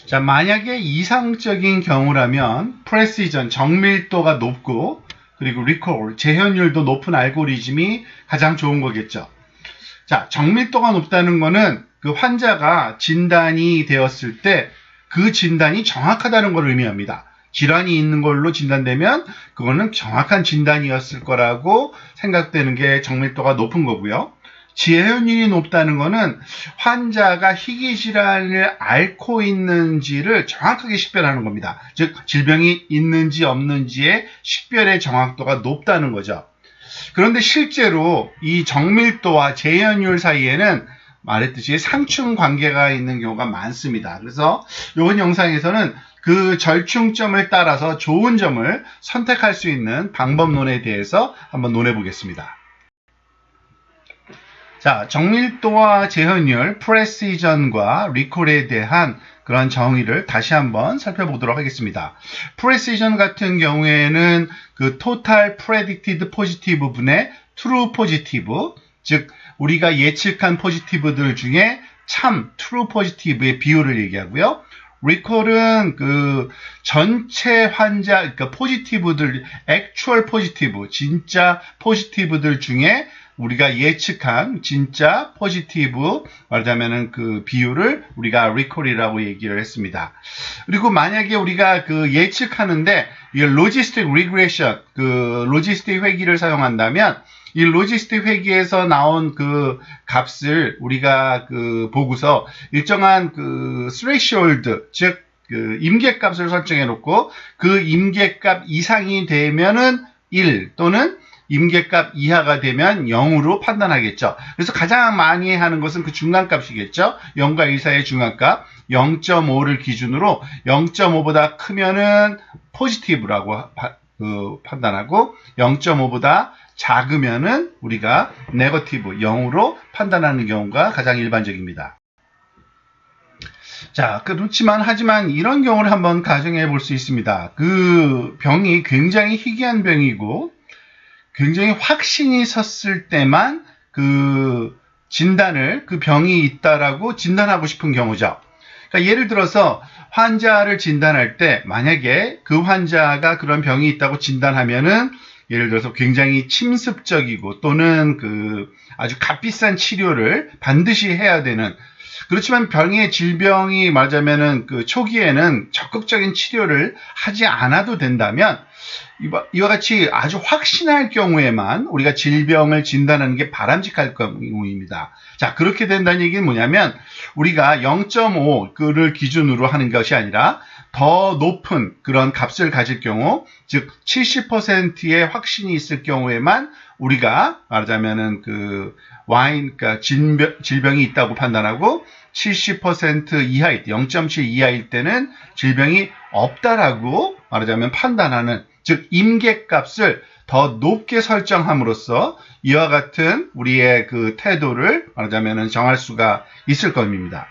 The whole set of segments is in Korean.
자, 만약에 이상적인 경우라면 프레시전, 정밀도가 높고 그리고 리콜, 재현율도 높은 알고리즘이 가장 좋은 거겠죠. 자, 정밀도가 높다는 거는 그 환자가 진단이 되었을 때 그 진단이 정확하다는 걸 의미합니다. 질환이 있는 걸로 진단되면 그거는 정확한 진단이었을 거라고 생각되는 게 정밀도가 높은 거고요. 재현율이 높다는 거는 환자가 희귀질환을 앓고 있는지를 정확하게 식별하는 겁니다. 즉 질병이 있는지 없는지의 식별의 정확도가 높다는 거죠. 그런데 실제로 이 정밀도와 재현율 사이에는 말했듯이 상충 관계가 있는 경우가 많습니다. 그래서 이번 영상에서는 그 절충점을 따라서 좋은 점을 선택할 수 있는 방법론에 대해서 한번 논해 보겠습니다. 자, 정밀도와 재현율, 프레시전과 리콜에 대한 그런 정의를 다시 한번 살펴보도록 하겠습니다. 프레시전 같은 경우에는 그 total predicted positive 분의 true positive, 즉 우리가 예측한 포지티브들 중에 참 true positive의 비율을 얘기하고요. 리콜은 그 전체 환자, 그러니까 포지티브들, actual positive, 진짜 포지티브들 중에 우리가 예측한 진짜 포지티브, 말하자면은 그 비율을 우리가 리콜이라고 얘기를 했습니다. 그리고 만약에 우리가 그 예측하는데 이 로지스틱 리그레션, 그 로지스틱 회귀를 사용한다면 이 로지스틱 회귀에서 나온 그 값을 우리가 그 보고서 일정한 그 스레시홀드, 즉 그 임계값을 설정해 놓고 그 임계값 이상이 되면은 1 또는 임계값 이하가 되면 0으로 판단하겠죠. 그래서 가장 많이 하는 것은 그 중간값이겠죠. 0과 1 사이의 중간값 0.5를 기준으로 0.5보다 크면은 포지티브라고 판단하고 0.5보다 작으면은 우리가 네거티브 0으로 판단하는 경우가 가장 일반적입니다. 자, 하지만 이런 경우를 한번 가정해 볼 수 있습니다. 그 병이 굉장히 희귀한 병이고 굉장히 확신이 섰을 때만 그 진단을, 그 병이 있다라고 진단하고 싶은 경우죠. 그러니까 예를 들어서 환자를 진단할 때 만약에 그 환자가 그런 병이 있다고 진단하면은 예를 들어서 굉장히 침습적이고 또는 그 아주 값비싼 치료를 반드시 해야 되는, 그렇지만 병의 질병이 말하자면은 그 초기에는 적극적인 치료를 하지 않아도 된다면 이와 같이 아주 확신할 경우에만 우리가 질병을 진단하는 게 바람직할 경우입니다. 자, 그렇게 된다는 얘기는 뭐냐면 우리가 0.5를 기준으로 하는 것이 아니라 더 높은 그런 값을 가질 경우, 즉 70%의 확신이 있을 경우에만 우리가 말하자면은 그 그러니까 질병이 있다고 판단하고 70% 이하일 때, 0.7 이하일 때는 질병이 없다라고 말하자면 판단하는, 즉 임계값을 더 높게 설정함으로써 이와 같은 우리의 그 태도를 말하자면 정할 수가 있을 겁니다.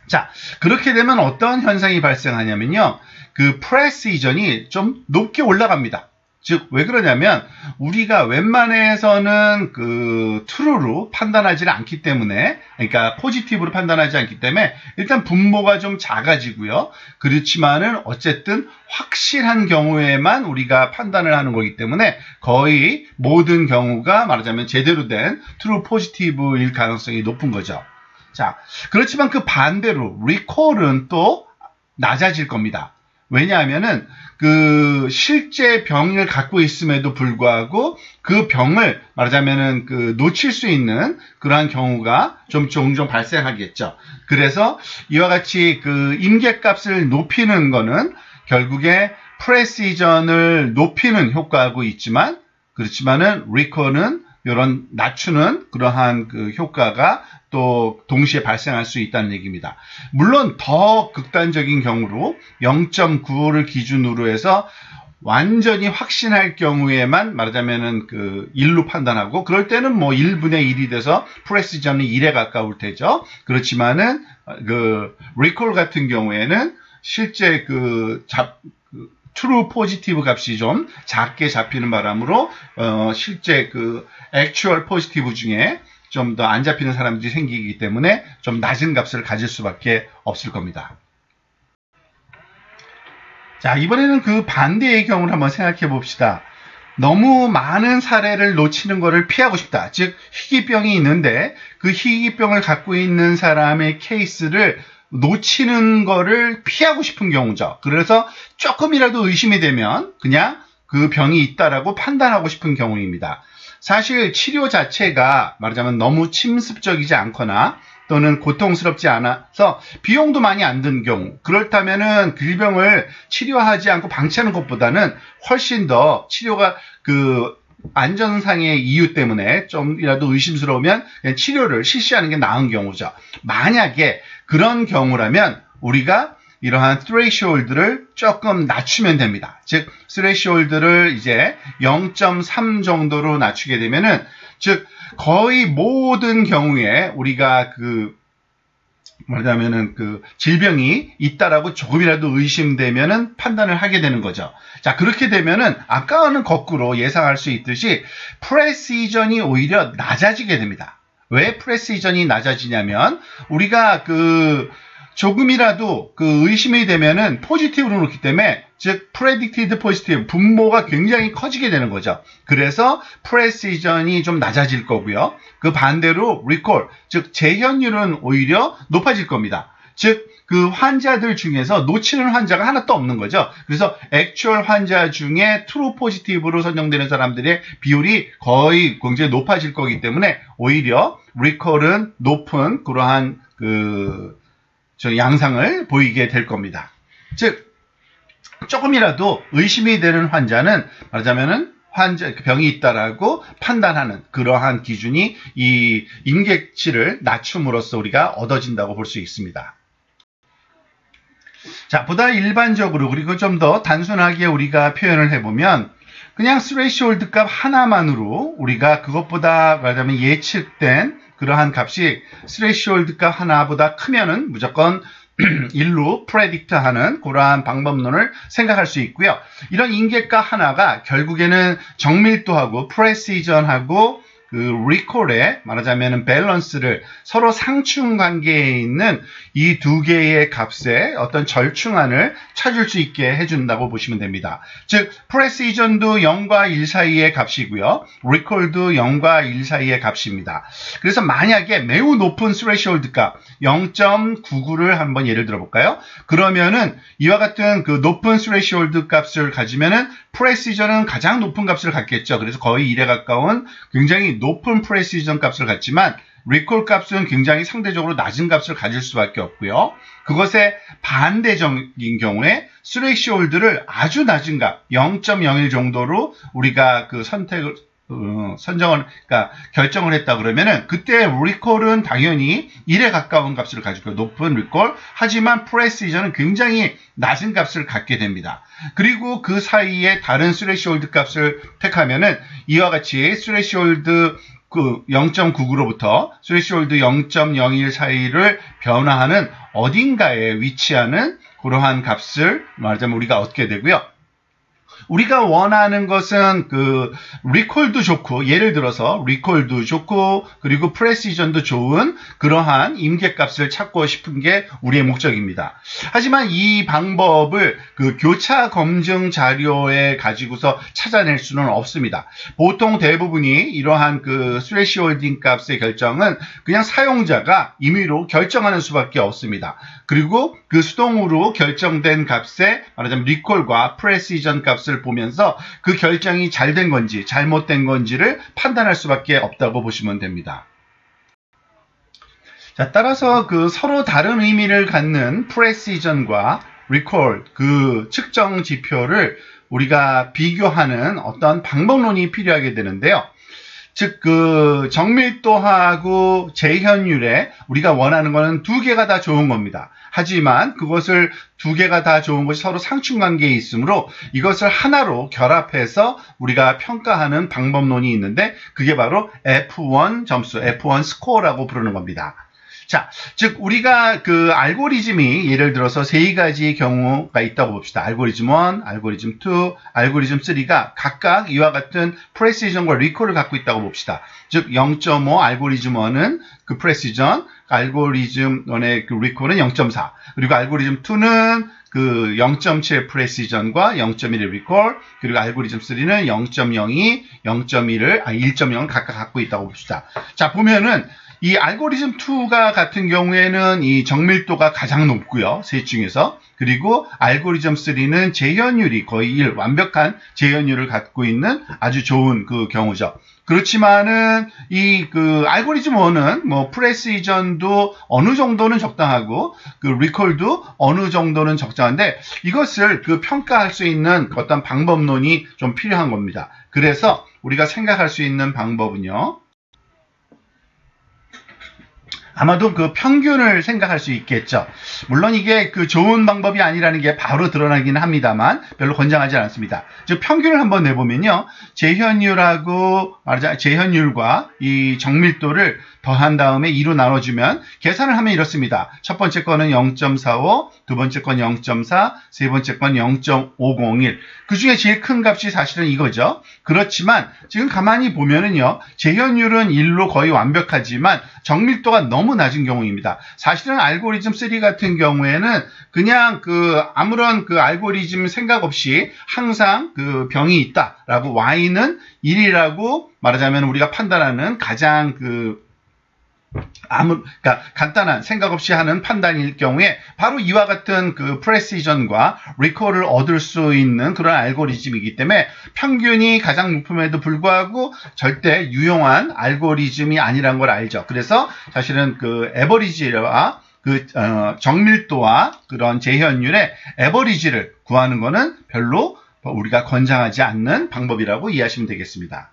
자, 그렇게 되면 어떤 현상이 발생하냐면요, 그 프레시전이 좀 높게 올라갑니다. 즉, 왜 그러냐면 우리가 웬만해서는 그 true로 판단하지 않기 때문에, 그러니까 포지티브로 판단하지 않기 때문에 일단 분모가 좀 작아지고요. 그렇지만은 어쨌든 확실한 경우에만 우리가 판단을 하는 거기 때문에 거의 모든 경우가 말하자면 제대로 된 true positive일 가능성이 높은 거죠. 자, 그렇지만 그 반대로 리콜은 또 낮아질 겁니다. 왜냐하면은 그 실제 병을 갖고 있음에도 불구하고 그 병을 말하자면은 그 놓칠 수 있는 그러한 경우가 좀 종종 발생하겠죠. 그래서 이와 같이 그 임계값을 높이는 거는 결국에 프레시전을 높이는 효과하고 있지만, 그렇지만은 리콜은 이런 낮추는 그러한 그 효과가 또 동시에 발생할 수 있다는 얘기입니다. 물론 더 극단적인 경우로 0.9를 기준으로 해서 완전히 확신할 경우에만 말하자면은 그 1로 판단하고, 그럴 때는 뭐 1분의 1이 돼서 프레시전이 1에 가까울 테죠. 그렇지만은 그 리콜 같은 경우에는 실제 true positive 값이 좀 작게 잡히는 바람으로 실제 그 actual positive 중에 좀 더 안 잡히는 사람들이 생기기 때문에 좀 낮은 값을 가질 수밖에 없을 겁니다. 자, 이번에는 그 반대의 경우를 한번 생각해 봅시다. 너무 많은 사례를 놓치는 것을 피하고 싶다. 즉, 희귀병이 있는데 그 희귀병을 갖고 있는 사람의 케이스를 놓치는 것을 피하고 싶은 경우죠. 그래서 조금이라도 의심이 되면 그냥 그 병이 있다라고 판단하고 싶은 경우입니다. 사실 치료 자체가 말하자면 너무 침습적이지 않거나 또는 고통스럽지 않아서 비용도 많이 안 든 경우, 그렇다면은 질병을 치료하지 않고 방치하는 것보다는 훨씬 더 치료가 그 안전상의 이유 때문에 좀이라도 의심스러우면 그냥 치료를 실시하는 게 나은 경우죠. 만약에 그런 경우라면 우리가 이러한 threshold를 조금 낮추면 됩니다. 즉, threshold를 이제 0.3 정도로 낮추게 되면은, 즉, 거의 모든 경우에 우리가 말하자면은 질병이 있다라고 조금이라도 의심되면은 판단을 하게 되는 거죠. 자, 그렇게 되면은 아까와는 거꾸로 예상할 수 있듯이 프레시전이 오히려 낮아지게 됩니다. 왜 프레시전이 낮아지냐면 우리가 조금이라도 의심이 되면은 포지티브로 놓기 때문에, 즉 predicted positive 분모가 굉장히 커지게 되는 거죠. 그래서 precision이 좀 낮아질 거고요. 그 반대로 recall, 즉 재현율은 오히려 높아질 겁니다. 즉 그 환자들 중에서 놓치는 환자가 하나도 없는 거죠. 그래서 액츄얼 환자 중에 true positive로 선정되는 사람들의 비율이 거의 굉장히 높아질 거기 때문에 오히려 recall은 높은 그러한 양상을 보이게 될 겁니다. 즉, 조금이라도 의심이 되는 환자는 말하자면은 병이 있다라고 판단하는 그러한 기준이 이 임계치를 낮춤으로써 우리가 얻어진다고 볼 수 있습니다. 자, 보다 일반적으로 그리고 좀 더 단순하게 우리가 표현을 해보면 그냥 스레시홀드 값 하나만으로 우리가 그것보다 말하자면 예측된 그러한 값이 스레시홀드 값 하나보다 크면은 무조건 1로 프레딕트하는 그러한 방법론을 생각할 수 있고요. 이런 인계값 하나가 결국에는 정밀도하고 프레시전하고 리콜의 말하자면 밸런스를 서로 상충 관계에 있는 이 두 개의 값의 어떤 절충안을 찾을 수 있게 해준다고 보시면 됩니다. 즉, 프레시전도 0과 1 사이의 값이고요. 리콜도 0과 1 사이의 값입니다. 그래서 만약에 매우 높은 스레시홀드 값 0.99를 한번 예를 들어 볼까요? 그러면은 이와 같은 높은 스레시홀드 값을 가지면은 프레시전은 가장 높은 값을 갖겠죠. 그래서 거의 1에 가까운 굉장히 높은 프레시전 값을 갖지만 리콜 값은 굉장히 상대적으로 낮은 값을 가질 수밖에 없고요. 그것의 반대적인 경우에 스레시홀드를 아주 낮은 값 0.01 정도로 우리가 결정을 했다 그러면은 그때 리콜은 당연히 1에 가까운 값을 가지고 높은 리콜, 하지만 프레시전은 굉장히 낮은 값을 갖게 됩니다. 그리고 그 사이에 다른 스레시홀드 값을 택하면은 이와 같이 스레시홀드 0.99로부터 스레시홀드 0.01 사이를 변화하는 어딘가에 위치하는 그러한 값을 말하자면 우리가 얻게 되고요. 우리가 원하는 것은 리콜도 좋고, 예를 들어서 리콜도 좋고 그리고 프레시전도 좋은 그러한 임계값을 찾고 싶은 게 우리의 목적입니다. 하지만 이 방법을 교차 검증 자료에 가지고서 찾아낼 수는 없습니다. 보통 대부분이 이러한 스레시홀딩 값의 결정은 그냥 사용자가 임의로 결정하는 수밖에 없습니다. 그리고 수동으로 결정된 값에 말하자면 리콜과 프레시전 값을 보면서 그 결정이 잘 된 건지 잘못된 건지를 판단할 수밖에 없다고 보시면 됩니다. 자, 따라서 서로 다른 의미를 갖는 프레시전과 리콜 측정 지표를 우리가 비교하는 어떤 방법론이 필요하게 되는데요. 즉, 정밀도하고 재현율에 우리가 원하는 것은 두 개가 다 좋은 겁니다. 하지만 그것을 두 개가 다 좋은 것이 서로 상충관계에 있으므로 이것을 하나로 결합해서 우리가 평가하는 방법론이 있는데 그게 바로 F1 점수, F1 스코어라고 부르는 겁니다. 자, 즉 우리가 그 알고리즘이 예를 들어서 세 가지 경우가 있다고 봅시다. 알고리즘 1, 알고리즘 2, 알고리즘 3가 각각 이와 같은 프레시전과 리콜을 갖고 있다고 봅시다. 즉 0.5 알고리즘 1은 그 프레시전, 알고리즘 1의 그 리콜은 0.4, 그리고 알고리즘 2는 그 0.7 프레시전과 0.1의 리콜, 그리고 알고리즘 3는 0.02, 1.0을 각각 갖고 있다고 봅시다. 자, 보면은 이 알고리즘 2가 같은 경우에는 이 정밀도가 가장 높고요. 셋 중에서. 그리고 알고리즘 3는 재현율이 거의 1, 완벽한 재현율을 갖고 있는 아주 좋은 그 경우죠. 그렇지만은 이 그 알고리즘 1은 뭐 프레시전도 어느 정도는 적당하고 그 리콜도 어느 정도는 적당한데 이것을 그 평가할 수 있는 어떤 방법론이 좀 필요한 겁니다. 그래서 우리가 생각할 수 있는 방법은요. 아마도 그 평균을 생각할 수 있겠죠. 물론 이게 그 좋은 방법이 아니라는 게 바로 드러나긴 합니다만 별로 권장하지 않습니다. 즉 평균을 한번 내보면요. 재현율과 이 정밀도를 더한 다음에 2로 나눠주면 계산을 하면 이렇습니다. 첫 번째 거는 0.45, 두 번째 건 0.4, 세 번째 건 0.501. 그 중에 제일 큰 값이 사실은 이거죠. 그렇지만 지금 가만히 보면은요. 재현율은 1로 거의 완벽하지만 정밀도가 너무 낮은 경우입니다. 사실은 알고리즘 3 같은 경우에는 그냥 그 아무런 그 알고리즘 생각 없이 항상 그 병이 있다라고 Y는 1이라고 말하자면 우리가 판단하는 가장 그러니까 간단한 생각 없이 하는 판단일 경우에 바로 이와 같은 그 프레시전과 리콜을 얻을 수 있는 그런 알고리즘이기 때문에 평균이 가장 높음에도 불구하고 절대 유용한 알고리즘이 아니란 걸 알죠. 그래서 사실은 그 에버리지와 그 정밀도와 그런 재현율의 에버리지를 구하는 것은 별로 우리가 권장하지 않는 방법이라고 이해하시면 되겠습니다.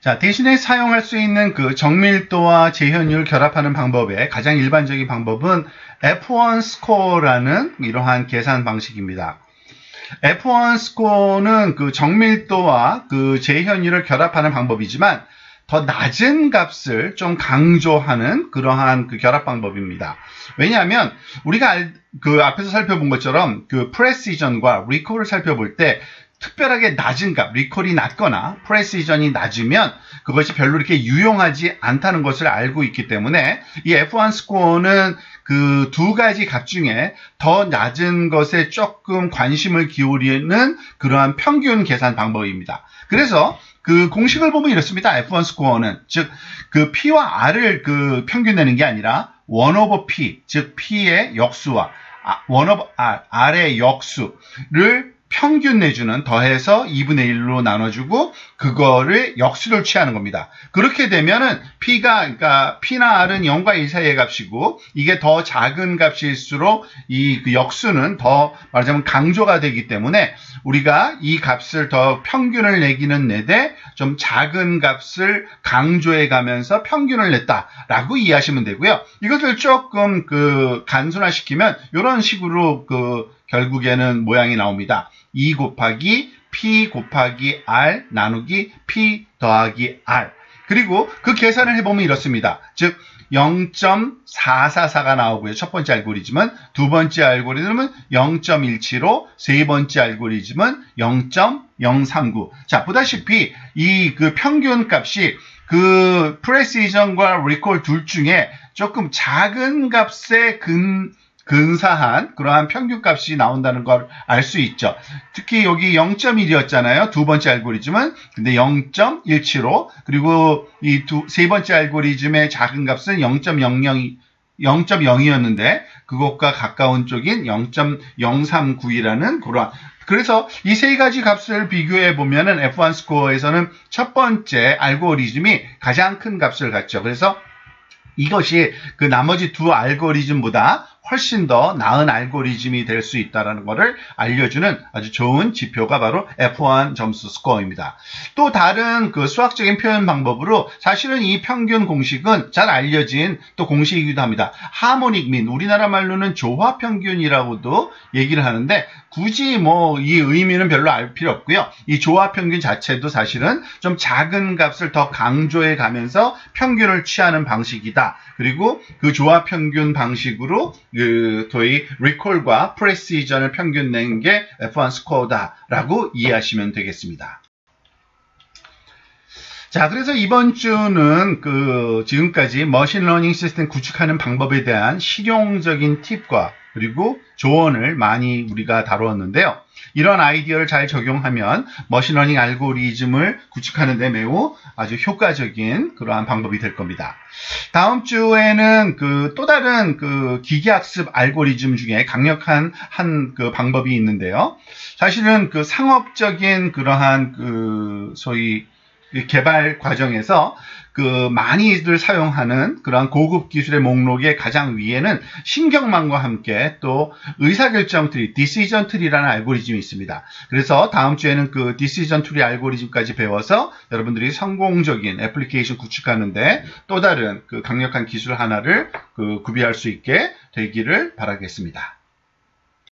자, 대신에 사용할 수 있는 그 정밀도와 재현율 결합하는 방법의 가장 일반적인 방법은 F1 스코어라는 이러한 계산 방식입니다. F1 스코어는 그 정밀도와 그 재현율을 결합하는 방법이지만 더 낮은 값을 좀 강조하는 그러한 그 결합 방법입니다. 왜냐하면 우리가 그 앞에서 살펴본 것처럼 그 프레시전과 리콜을 살펴볼 때 특별하게 낮은 값, 리콜이 낮거나 프레시전이 낮으면 그것이 별로 이렇게 유용하지 않다는 것을 알고 있기 때문에 이 F1 스코어는 그 두 가지 값 중에 더 낮은 것에 조금 관심을 기울이는 그러한 평균 계산 방법입니다. 그래서 그 공식을 보면 이렇습니다. F1 스코어는 즉 그 P와 R을 그 평균 내는 게 아니라 1/P, 즉 P의 역수와 1/R, R의 역수를 평균 내주는 더해서 2분의 1로 나눠주고 그거를 역수를 취하는 겁니다. 그렇게 되면은 그러니까 P나 R은 0과 1 사이의 값이고 이게 더 작은 값일수록 이 그 역수는 더 말하자면 강조가 되기 때문에 우리가 이 값을 더 평균을 내기는 내되 좀 작은 값을 강조해 가면서 평균을 냈다라고 이해하시면 되고요. 이것을 조금 그 간소화시키면 이런 식으로 그 결국에는 모양이 나옵니다. 2 곱하기 P 곱하기 R 나누기 P 더하기 R. 그리고 그 계산을 해보면 이렇습니다. 즉 0.444가 나오고요. 첫 번째 알고리즘은, 두 번째 알고리즘은 0.175, 세 번째 알고리즘은 0.039. 자, 보다시피 이 그 평균 값이 그 프레시전과 리콜 둘 중에 조금 작은 값에 근사한 그러한 평균값이 나온다는 걸 알 수 있죠. 특히 여기 0.1이었잖아요. 두 번째 알고리즘은. 근데 0.175 그리고 이 세 번째 알고리즘의 작은 값은 0.0이었는데 그것과 가까운 쪽인 0.039이라는 그러한 그래서 이 세 가지 값을 비교해 보면은 F1 스코어에서는 첫 번째 알고리즘이 가장 큰 값을 갖죠. 그래서 이것이 그 나머지 두 알고리즘보다 훨씬 더 나은 알고리즘이 될 수 있다는 것을 알려주는 아주 좋은 지표가 바로 F1 점수 스코어입니다. 또 다른 그 수학적인 표현 방법으로 사실은 이 평균 공식은 잘 알려진 또 공식이기도 합니다. 하모닉 민, 우리나라 말로는 조화 평균이라고도 얘기를 하는데 굳이 뭐 이 의미는 별로 알 필요 없고요. 이 조화 평균 자체도 사실은 좀 작은 값을 더 강조해 가면서 평균을 취하는 방식이다. 그리고 그 조화 평균 방식으로 그 소위 리콜과 프레시전을 평균 낸 게 F1 스코어다라고 이해하시면 되겠습니다. 자, 그래서 이번 주는 지금까지 머신러닝 시스템 구축하는 방법에 대한 실용적인 팁과 그리고 조언을 많이 우리가 다루었는데요. 이런 아이디어를 잘 적용하면 머신러닝 알고리즘을 구축하는 데 매우 아주 효과적인 그러한 방법이 될 겁니다. 다음 주에는 또 다른 기계학습 알고리즘 중에 강력한 그 방법이 있는데요. 사실은 상업적인 그러한 소위 개발 과정에서 많이들 사용하는 그러한 고급 기술의 목록의 가장 위에는 신경망과 함께 또 의사결정 트리, 디시전 트리라는 알고리즘이 있습니다. 그래서 다음 주에는 그 디시전 트리 알고리즘까지 배워서 여러분들이 성공적인 애플리케이션 구축하는데 또 다른 강력한 기술 하나를 구비할 수 있게 되기를 바라겠습니다.